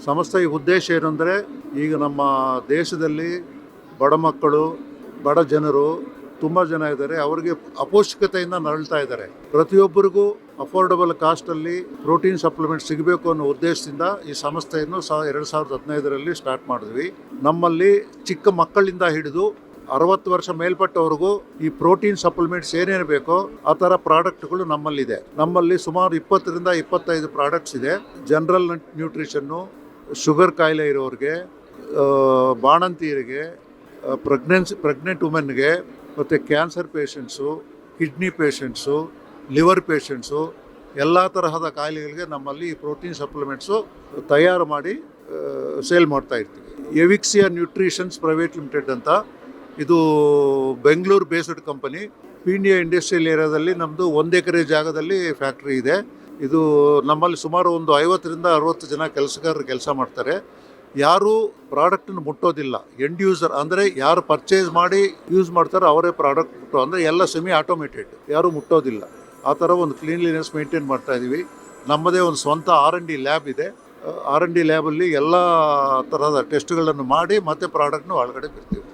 ಸಂಸ್ಥೆಯ ಉದ್ದೇಶ ಏನಂದರೆ, ಈಗ ನಮ್ಮ ದೇಶದಲ್ಲಿ ಬಡ ಮಕ್ಕಳು, ಬಡ ಜನರು ತುಂಬ ಜನ ಇದ್ದಾರೆ. ಅವರಿಗೆ ಅಪೌಷ್ಟಿಕತೆಯಿಂದ ನರಳ್ತಾ ಇದ್ದಾರೆ. ಪ್ರತಿಯೊಬ್ಬರಿಗೂ ಅಫೋರ್ಡಬಲ್ ಕಾಸ್ಟಲ್ಲಿ ಪ್ರೋಟೀನ್ ಸಪ್ಲಿಮೆಂಟ್ ಸಿಗಬೇಕು ಅನ್ನೋ ಉದ್ದೇಶದಿಂದ ಈ ಸಂಸ್ಥೆಯನ್ನು 2015ರಲ್ಲಿ ಸ್ಟಾರ್ಟ್ ಮಾಡಿದ್ವಿ. ನಮ್ಮಲ್ಲಿ ಚಿಕ್ಕ ಮಕ್ಕಳಿಂದ ಹಿಡಿದು 60 ವರ್ಷ ಮೇಲ್ಪಟ್ಟವರೆಗೂ ಈ ಪ್ರೋಟೀನ್ ಸಪ್ಲಿಮೆಂಟ್ಸ್ ಏನೇನು ಬೇಕೋ ಆ ಥರ ಪ್ರಾಡಕ್ಟ್ಗಳು ನಮ್ಮಲ್ಲಿದೆ. ನಮ್ಮಲ್ಲಿ ಸುಮಾರು 20ರಿಂದ 25 ಪ್ರಾಡಕ್ಟ್ಸ್ ಇದೆ. ಜನರಲ್ ನ್ಯೂಟ್ರಿಷನ್ನು, ಶುಗರ್ ಕಾಯಿಲೆ ಇರೋರಿಗೆ, ಬಾಣಂತಿಯರಿಗೆ, ಪ್ರೆಗ್ನೆಂಟ್ ವುಮೆನ್ಗೆ, ಮತ್ತು cancer patients, kidney patients, liver patients, ಎಲ್ಲ ತರಹದ ಕಾಯಿಲೆಗಳಿಗೆ ನಮ್ಮಲ್ಲಿ ಈ ಪ್ರೋಟೀನ್ ಸಪ್ಲಿಮೆಂಟ್ಸು ತಯಾರು ಮಾಡಿ ಸೇಲ್ ಮಾಡ್ತಾ ಇರ್ತೀವಿ. ಎವಿಕ್ಸಿಯಾ ನ್ಯೂಟ್ರಿಷನ್ಸ್ ಪ್ರೈವೇಟ್ ಲಿಮಿಟೆಡ್ ಅಂತ, ಇದು Bengaluru based company. Peenya industrial ಏರಿಯಾದಲ್ಲಿ ನಮ್ಮದು 1 ಎಕರೆ ಜಾಗದಲ್ಲಿ ಫ್ಯಾಕ್ಟ್ರಿ ಇದೆ. ಇದು ನಮ್ಮಲ್ಲಿ ಸುಮಾರು ಒಂದು 50ರಿಂದ 60 ಜನ ಕೆಲಸಗಾರರು ಕೆಲಸ ಮಾಡ್ತಾರೆ. ಯಾರೂ ಪ್ರಾಡಕ್ಟನ್ನು ಮುಟ್ಟೋದಿಲ್ಲ. ಎಂಡ್ ಯೂಸರ್ ಅಂದರೆ ಯಾರು ಪರ್ಚೇಸ್ ಮಾಡಿ ಯೂಸ್ ಮಾಡ್ತಾರೋ ಅವರೇ ಪ್ರಾಡಕ್ಟ್ ಅಂದರೆ ಎಲ್ಲ ಸೆಮಿ ಆಟೋಮೇಟೆಡ್, ಯಾರೂ ಮುಟ್ಟೋದಿಲ್ಲ. ಆ ಥರ ಒಂದು ಕ್ಲೀನ್ಲಿನೆಸ್ ಮೇಂಟೈನ್ ಮಾಡ್ತಾ ಇದ್ದೀವಿ. ನಮ್ಮದೇ ಒಂದು ಸ್ವಂತ R&D ಲ್ಯಾಬ್ ಇದೆ. R&D ಲ್ಯಾಬಲ್ಲಿ ಎಲ್ಲ ತರಹದ ಟೆಸ್ಟ್ಗಳನ್ನು ಮಾಡಿ ಮತ್ತೆ ಪ್ರಾಡಕ್ಟ್ನ ಒಳಗಡೆ ಬಿಡ್ತೀವಿ.